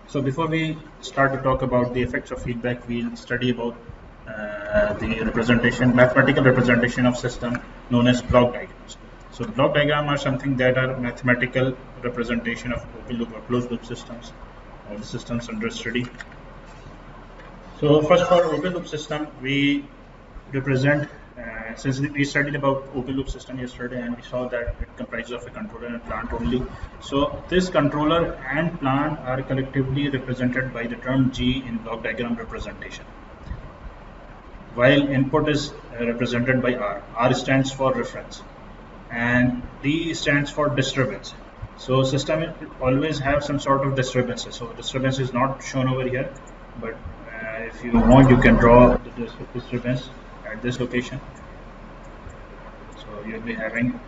So before we start to talk about the effects of feedback, we'll study about the mathematical representation of system known as block diagrams. So block diagram are something that are mathematical representation of open loop or closed loop systems or the systems under study. So first, for open loop system, we represent since we studied about open loop system yesterday, and we saw that it comprises of a controller and plant only. So this controller and plant are collectively represented by the term G in block diagram representation, while input is represented by R. R stands for reference and D stands for disturbance. So system always have some sort of disturbances. So disturbance is not shown over here, but if you want, you can draw the disturbance at this location. So you'll be having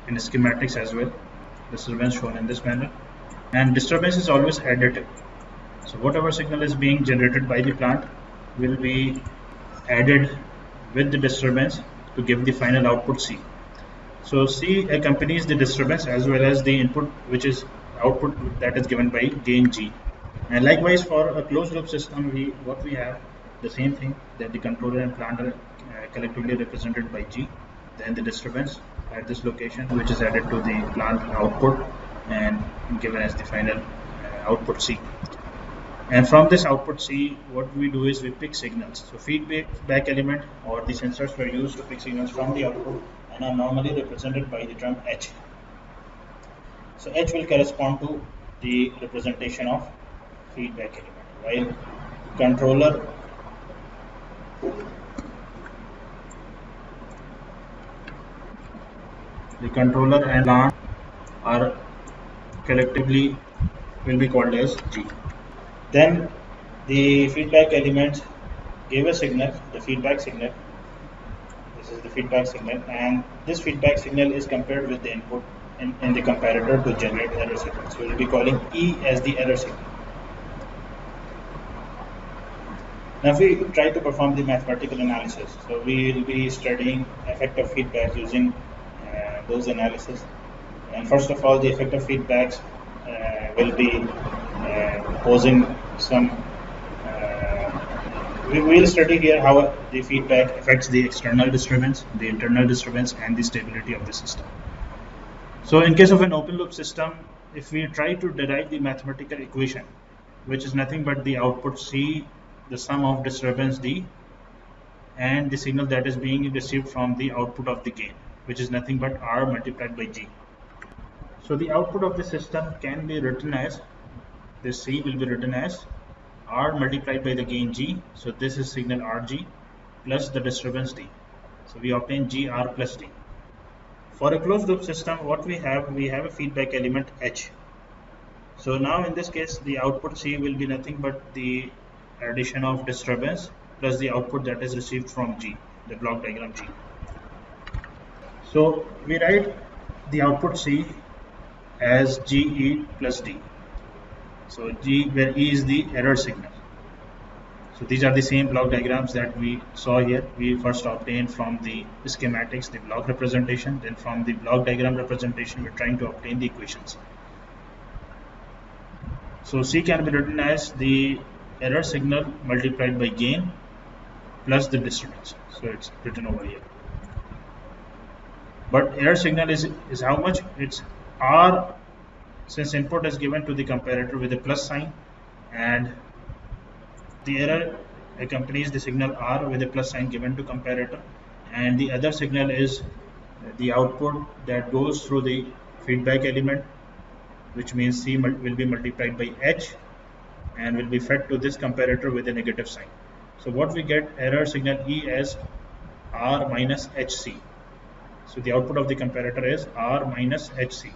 in schematics as well disturbance shown in this manner, and disturbance is always additive. So whatever signal is being generated by the plant will be added with the disturbance to give the final output C. So C accompanies the disturbance as well as the input, which is output that is given by gain G. And likewise, for a closed loop system, what we have the same thing, that the controller and plant are collectively represented by G, then the disturbance at this location, which is added to the plant output and given as the final output C. And from this output C, what we do is we pick signals. So feedback element or the sensors were used to pick signals from the output and are normally represented by the term H. So H will correspond to the representation of feedback element, while controller and plant are collectively will be called as G. Then the feedback elements gave a signal, the feedback signal. This is the feedback signal, and this feedback signal is compared with the input in the comparator to generate error signal. So we'll be calling E as the error signal. Now if we try to perform the mathematical analysis, so we will be studying effect of feedback using those analysis. And first of all, the effect of feedbacks will be posing some we will study here how the feedback affects the external disturbance, the internal disturbance, and the stability of the system. So in case of an open loop system, if we try to derive the mathematical equation, which is nothing but the output C, the sum of disturbance D, and the signal that is being received from the output of the gain, which is nothing but R multiplied by G. So the output of the system can be written as, this C will be written as R multiplied by the gain G. So this is signal RG plus the disturbance D. So we obtain GR plus D. For a closed loop system, what we have a feedback element H. So now in this case, the output C will be nothing but the addition of disturbance plus the output that is received from G, the block diagram G. So we write the output C as GE plus D. So G, where E is the error signal. So these are the same block diagrams that we saw here. We first obtained from the schematics the block representation, then from the block diagram representation we're trying to obtain the equations. So C can be written as the error signal multiplied by gain plus the disturbance. So it's written over here. But error signal is how much? It's R, since input is given to the comparator with a plus sign, and the error accompanies the signal R with a plus sign given to comparator, and the other signal is the output that goes through the feedback element, which means C will be multiplied by H and will be fed to this comparator with a negative sign. So what we get, error signal E as R minus HC. So the output of the comparator is R minus HC.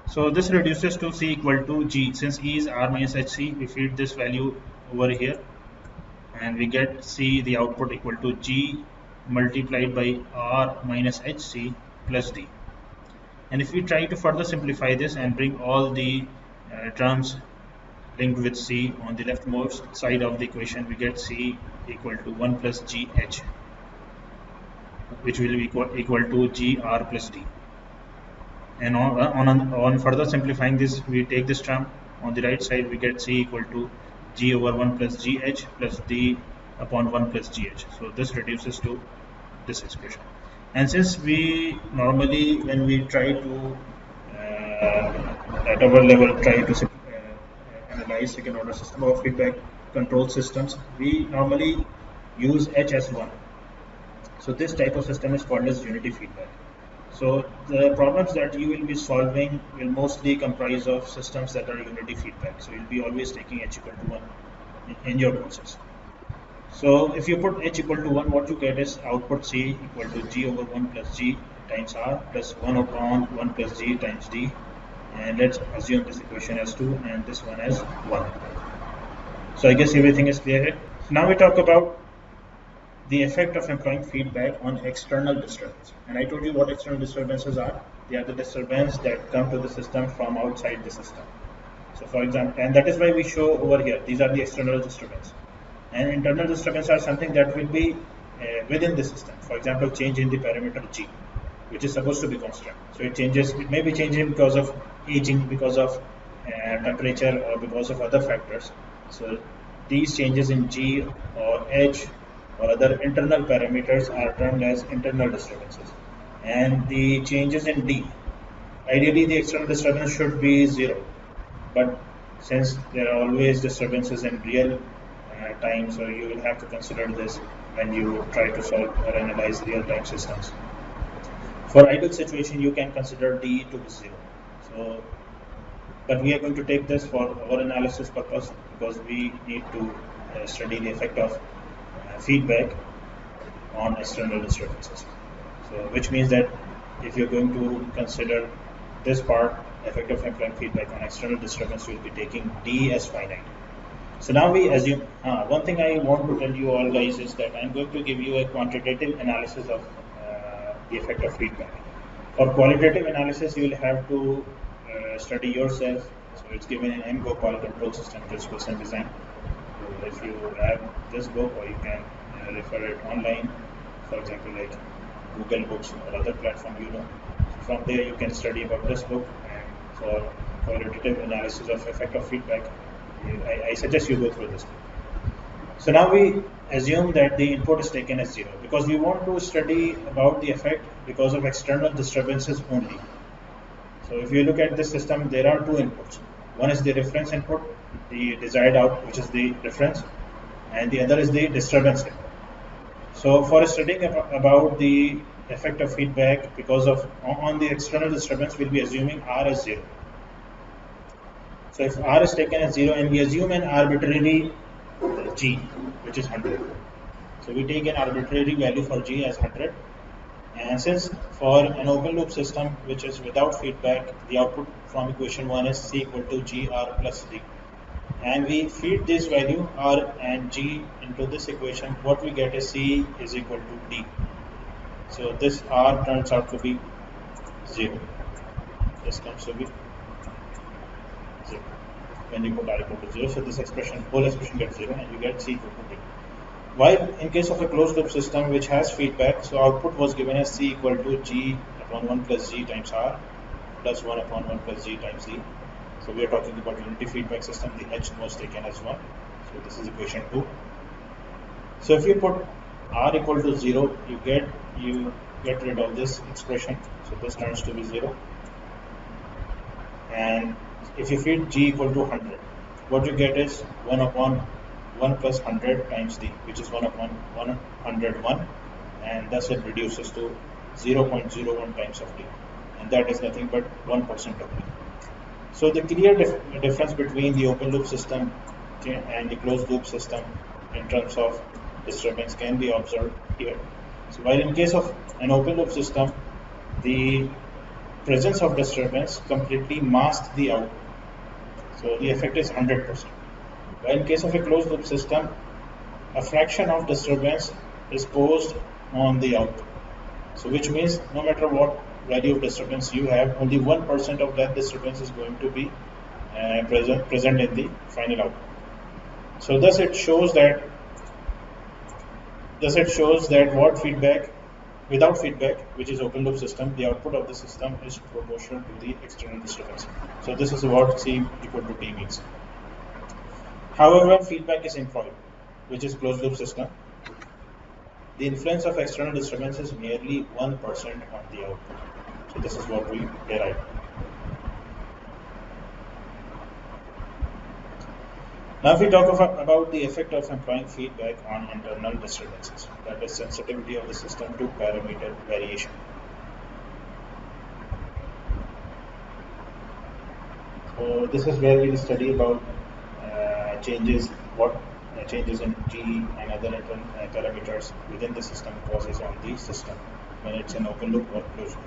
So this reduces to C equal to G. Since E is R minus HC, we feed this value over here and we get C, the output, equal to G multiplied by R minus HC plus D. And if we try to further simplify this and bring all the terms linked with C on the leftmost side of the equation, we get C equal to 1 plus GH, which will be equal to GR plus D. And on further simplifying this, we take this term on the right side, we get C equal to g over 1 plus gh plus d upon 1 plus gh. So this reduces to this expression. And since we normally, when we try to at our level try to analyze second order system or feedback control systems, we normally use h as 1. So this type of system is called as unity feedback. So the problems that you will be solving will mostly comprise of systems that are unity feedback. So you'll be always taking h equal to 1 in your process. So if you put h equal to 1, what you get is output C equal to g over 1 plus g times r plus 1 upon 1 plus g times d. And let's assume this equation as 2 and this one as 1. So I guess everything is clear here. So now we talk about the effect of employing feedback on external disturbance. And I told you what external disturbances are. They are the disturbances that come to the system from outside the system. So for example, and that is why we show over here, these are the external disturbances. And internal disturbances are something that will be within the system. For example, change in the parameter g, which is supposed to be constant. So it changes, it may be changing because of aging, because of temperature, or because of other factors. So these changes in g or h or other internal parameters are termed as internal disturbances. And the changes in d, ideally the external disturbance should be 0, but since there are always disturbances in real time, so you will have to consider this when you try to solve or analyze real-time systems. For ideal situation, you can consider d to be 0. So, but we are going to take this for our analysis purpose because we need to study the effect of feedback on external disturbances. So, which means that if you're going to consider this part, effect of employing feedback on external disturbance, you will be taking d as finite. So now we assume, one thing I want to tell you all guys is that I'm going to give you a quantitative analysis of the effect of feedback. For qualitative analysis, you will have to study yourself. So it's given in M. Gopal Control System Principles and Design. So if you have this book, or you can refer it online, for example, like Google Books or other platform, So from there you can study about this book. And for qualitative analysis of effect of feedback, I suggest you go through this. So now we assume that the input is taken as 0 because we want to study about the effect because of external disturbances only. So if you look at this system, there are two inputs. One is the reference input, the desired out, which is the reference, and the other is the disturbance input. So for studying about the effect of feedback because of on the external disturbance, we'll be assuming R as 0. So if R is taken as 0 and we assume an arbitrary G, which is 100. So we take an arbitrary value for G as 100. And since for an open loop system which is without feedback, the output from equation 1 is C equal to GR plus D. And we feed this value R and G into this equation, what we get is C is equal to D. So this R turns out to be 0. This comes to be 0 when you put R equal to 0. So this expression, whole expression gets 0 and you get C equal to D. While in case of a closed loop system which has feedback, so output was given as C equal to G upon 1 plus G times R plus 1 upon 1 plus G times D. So we are talking about unity feedback system, the H was taken as 1. So this is equation 2. So if you put R equal to 0, you get rid of this expression. So this turns to be 0. And if you feed G equal to 100, what you get is 1 upon 1 plus 100 times D, which is 1 upon 101, and thus it reduces to 0.01 times of D, and that is nothing but 1% of D. So the clear difference between the open loop system and the closed loop system in terms of disturbance can be observed here. So while in case of an open loop system, the presence of disturbance completely masks the output. So the effect is 100%. While in case of a closed loop system, a fraction of disturbance is posed on the output. So which means no matter what value of disturbance you have, only 1% of that disturbance is going to be present in the final output. So thus it shows that without feedback, which is open loop system, the output of the system is proportional to the external disturbance. So this is what C equal to D means. However, feedback is employed, which is closed loop system. The influence of external disturbance is merely 1% on the output. So this is what we derive. Now if we talk about the effect of employing feedback on internal disturbances, that is sensitivity of the system to parameter variation. So this is where we study about changes in G and other parameters within the system causes on the system when it's an open loop or closed loop.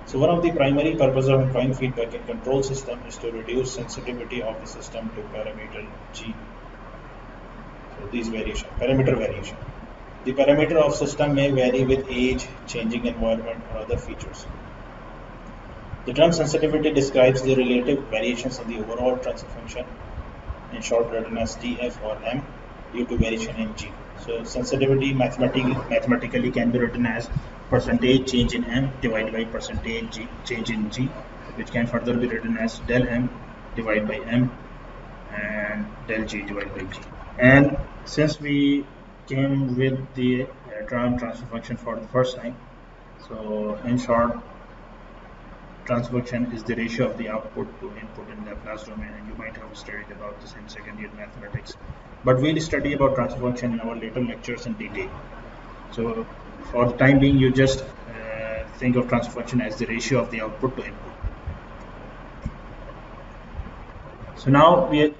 So one of the primary purposes of employing feedback in control system is to reduce sensitivity of the system to parameter G. So these parameter variation. The parameter of system may vary with age, changing environment, or other features. The term sensitivity describes the relative variations in the overall transfer function, in short written as TF or M, due to variation in G. So sensitivity mathematically can be written as percentage change in M divided by percentage change in G, which can further be written as del M divided by M and del G divided by G. And since we came with the term transfer function for the first time, so in short, transfer function is the ratio of the output to input in Laplace domain, and you might have studied about this in second year mathematics. But we'll study about transfer function in our later lectures in detail. So for the time being, you just think of transfer function as the ratio of the output to input. So now we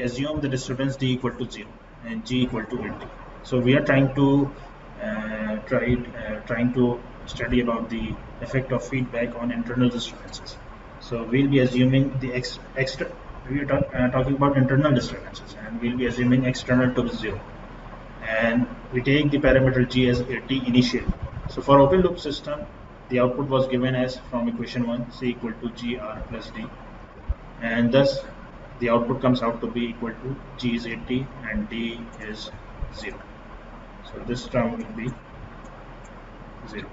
assume the disturbance D equal to 0 and G equal to LT. So we are trying to study about the effect of feedback on internal disturbances. So we'll be assuming the we are talking about internal disturbances, and we'll be assuming external to 0, and we take the parameter G as LT initially. So for open loop system, the output was given as from equation 1, C equal to GR plus D, and thus the output comes out to be equal to G is 80 and D is 0. So this term will be 0,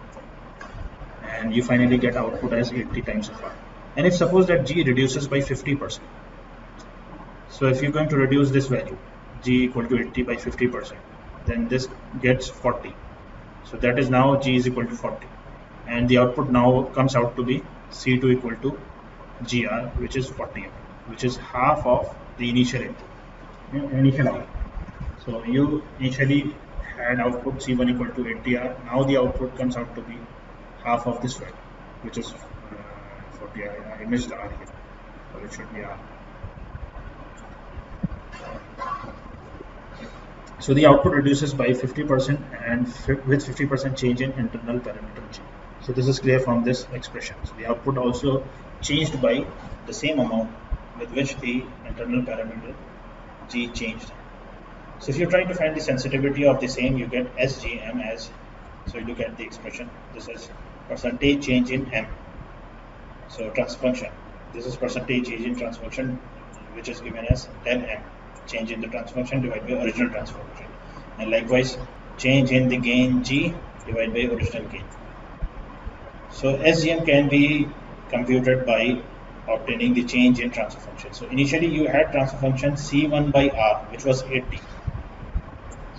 and you finally get output as 80 times of R. And if suppose that G reduces by 50%, so if you're going to reduce this value G equal to 80 by 50%, then this gets 40. So that is now G is equal to 40, and the output now comes out to be C2 equal to GR, which is 40, which is half of the initial output. So you initially had output C1 equal to 80R. Now the output comes out to be half of this value, which is 40. I missed R here, so it should be R. So the output reduces by 50% and with 50% change in internal parameter G. So this is clear from this expression. So the output also changed by the same amount with which the internal parameter G changed. So if you're trying to find the sensitivity of the same, you get SGM as, so you look at the expression, this is percentage change in M. So transfer function, this is percentage change in transfer function, which is given as del M, change in the transfer function divided by original transfer function. And likewise, change in the gain G divided by original gain. So SGM can be computed by obtaining the change in transfer function. So initially you had transfer function C1 by R, which was 80.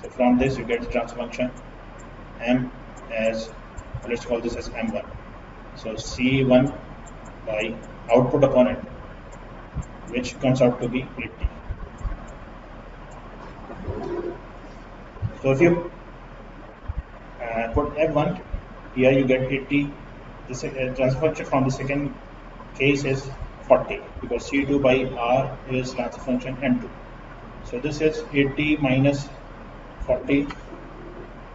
So from this you get the transfer function M as, let's call this as M1. So C1 by output upon it, which comes out to be 80. So if you put M1 here, you get 80. This transfer function from the second case is 40, because C2 by R is transfer function M2. So this is 80 minus 40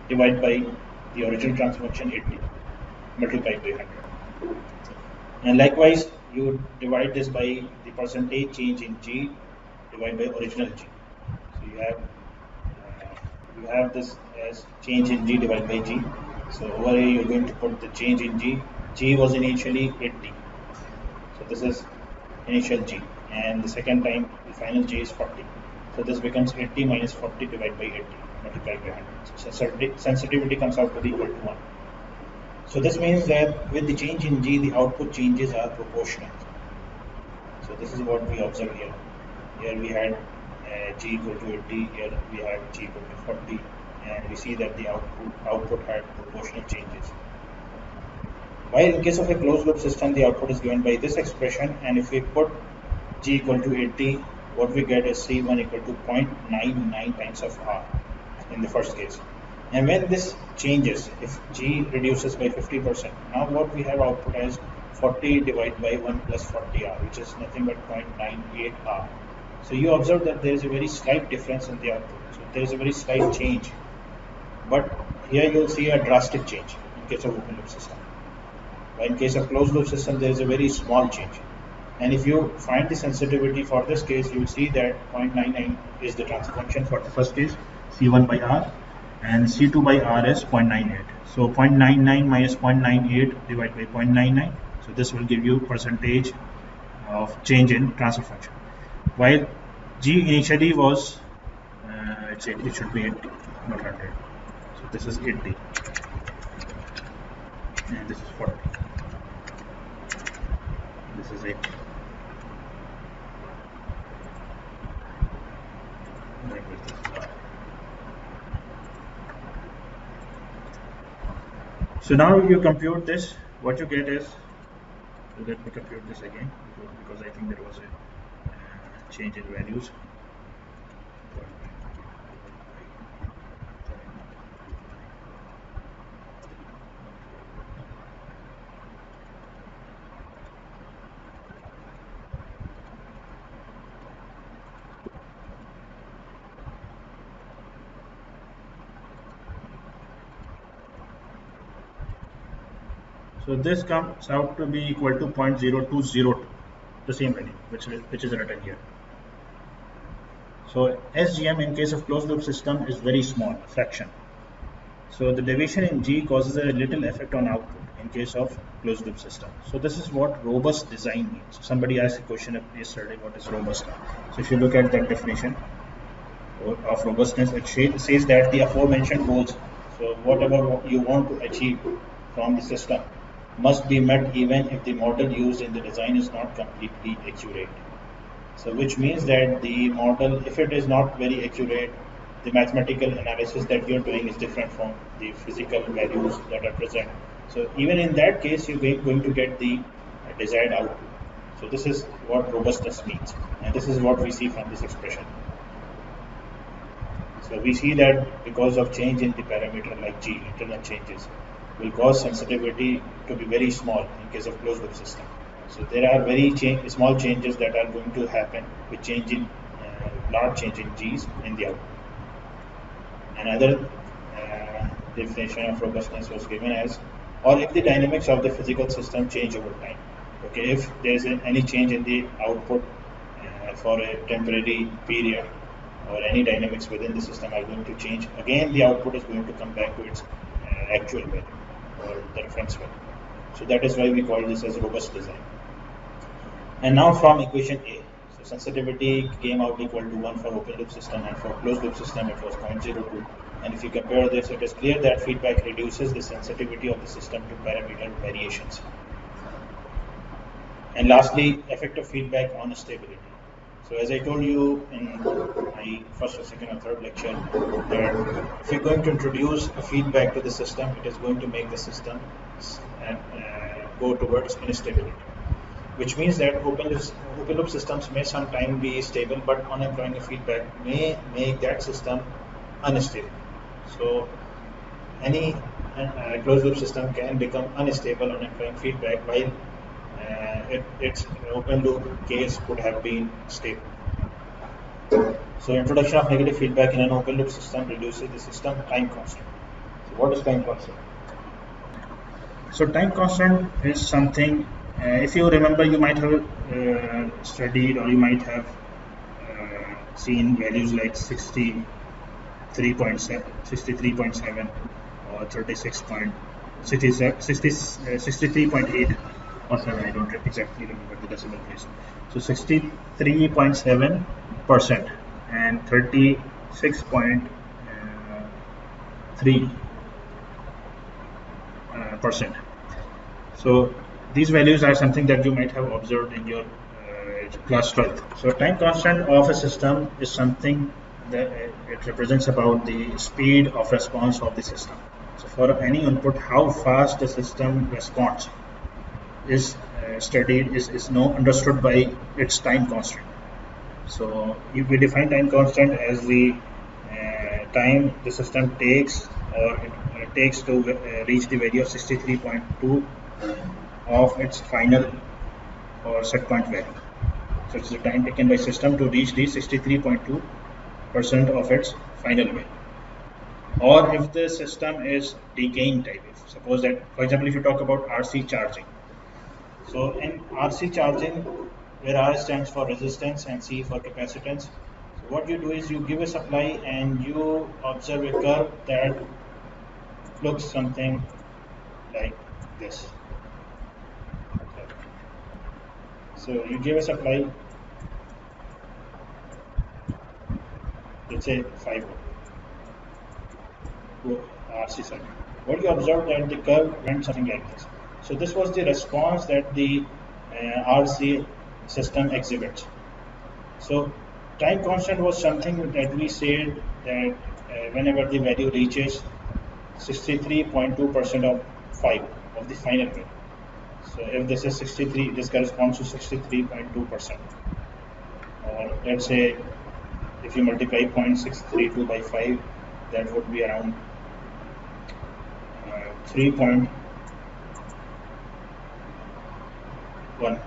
divided by the original transfer function 80 multiplied by 100. And likewise, you divide this by the percentage change in G divided by original G. So you have this as change in G divided by G. So over here you're going to put the change in G. G was initially 80. So this is initial G, and the second time the final G is 40. So this becomes 80 minus 40 divided by 80 multiplied by 100. So sensitivity comes out to be equal to 1. So this means that with the change in G, the output changes are proportional. So this is what we observe here. Here we had G equal to 80, here we have G equal to 40, and we see that the output had proportional changes. While in case of a closed loop system, the output is given by this expression, and if we put G equal to 80, what we get is C1 equal to 0.99 times of R in the first case. And when this changes, if G reduces by 50%, now what we have output as 40 divided by 1 plus 40R, which is nothing but 0.98R. So you observe that there is a very slight difference in the output. So there is a very slight change. But here you will see a drastic change in case of open loop system. But in case of closed loop system, there is a very small change. And if you find the sensitivity for this case, you will see that 0.99 is the transfer function for the first case, C1 by R, and C2 by R is 0.98. So 0.99 minus 0.98 divided by 0.99. So this will give you percentage of change in transfer function. While G initially was, it should be 80, not 100. So this is 80, and this is 40. This is 80. So now you compute this, what you get is, let me compute this again because I think there was a change in values. So this comes out to be equal to 0.0202, the same value which is written here. So SGM in case of closed loop system is very small, a fraction. So the deviation in G causes a little effect on output in case of closed loop system. So this is what robust design means. Somebody asked a question yesterday, what is robust? So if you look at that definition of robustness, it says that the aforementioned goals, so whatever you want to achieve from the system, must be met even if the model used in the design is not completely accurate. So which means that the model, if it is not very accurate, the mathematical analysis that you're doing is different from the physical values that are present. So even in that case, you're going to get the desired output. So this is what robustness means, and this is what we see from this expression. So we see that because of change in the parameter like G, internal changes, will cause sensitivity to be very small in case of closed loop system. So there are very small changes that are going to happen with change in large change in G's in the output. Another definition of robustness was given as, or if the dynamics of the physical system change over time. Okay, if there is any change in the output for a temporary period, or any dynamics within the system are going to change, again the output is going to come back to its actual value or the reference value. So that is why we call this as robust design. And now from equation A, so sensitivity came out equal to 1 for open loop system, and for closed loop system it was 0.02. And if you compare this, it is clear that feedback reduces the sensitivity of the system to parameter variations. And lastly, effect of feedback on stability. So as I told you in my first or second or third lecture, that if you're going to introduce a feedback to the system, it is going to make the system go towards instability, which means that open loop systems may sometimes be stable, but on employing a feedback may make that system unstable. So any closed loop system can become unstable on employing feedback, while its open loop case could have been stable. So introduction of negative feedback in an open loop system reduces the system time constant. So what is time constant? So time constant is something, if you remember, you might have studied, or you might have seen values like 63.7 or 63.8 or 7, I don't exactly remember the decimal place. So 63.7% and 36.3%. So these values are something that you might have observed in your class 12th. So time constant of a system is something that it represents about the speed of response of the system. So for any input, how fast the system responds is studied, is understood by its time constant. So if we define time constant as the time the system takes or it takes to reach the value of 63.2 of its final or set point value. So it's the time taken by system to reach the 63.2% of its final value. Or if the system is decaying type, if suppose that, for example, if you talk about RC charging. So in RC charging, where R stands for resistance and C for capacitance, so what you do is you give a supply and you observe a curve that looks something like this. So you give a supply, let's say 5 volt to RC circuit. What you observe that the curve went something like this. So this was the response that the RC system exhibits. So time constant was something that we said that whenever the value reaches 63.2% of 5 of the final value. So if this is 63, this corresponds to 63.2%. Or let's say if you multiply 0.632 by 5, that would be around 3.1 volt.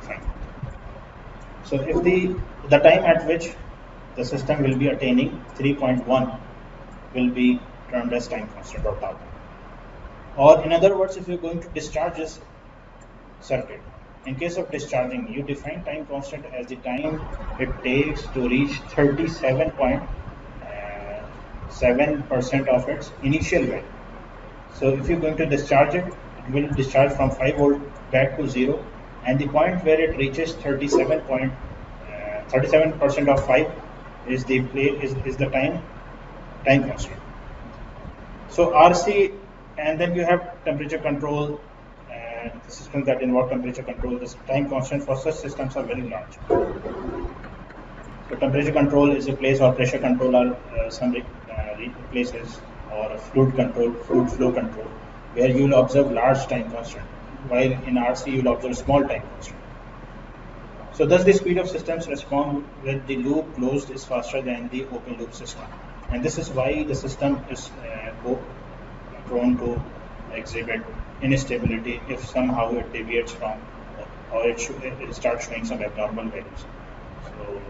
Fine. So if the time at which the system will be attaining 3.1 will be termed as time constant or tau. Or in other words, if you're going to discharge this circuit, in case of discharging, you define time constant as the time it takes to reach 37.7% of its initial value. So if you're going to discharge it, it will discharge from 5 volt back to 0, and the point where it reaches 37% of 5 is the time constant. So RC, and then you have temperature control and systems that involve temperature control. This time constant for such systems are very large. So temperature control is a place, or pressure control are some places, or fluid flow control, where you will observe large time constant, while in RC you will observe small time constant. So thus the speed of systems respond with the loop closed is faster than the open loop system, and this is why the system is prone to exhibit instability if somehow it deviates from, or it starts showing some abnormal values. So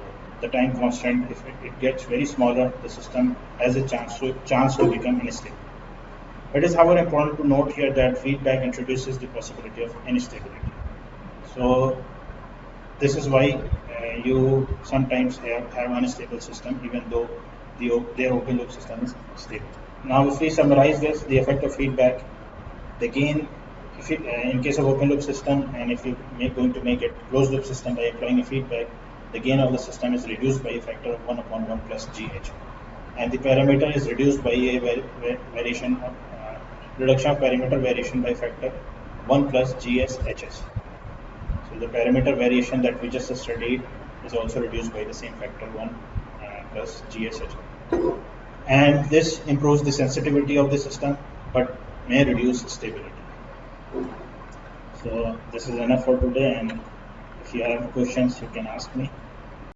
the time constant, if it gets very smaller, the system has a chance to become unstable. It is however important to note here that feedback introduces the possibility of instability. So this is why you sometimes have unstable system, even though their open loop system is stable. Now if we summarize this, the effect of feedback, the gain, if it, in case of open loop system, and if you're going to make it closed loop system by applying a feedback, the gain of the system is reduced by a factor of 1/1 plus GH, and the parameter is reduced by a reduction of parameter variation by factor 1 plus GSHS. So the parameter variation that we just studied is also reduced by the same factor 1 plus GSHS, and this improves the sensitivity of the system but may reduce stability. So this is enough for today, and if you have questions you can ask me.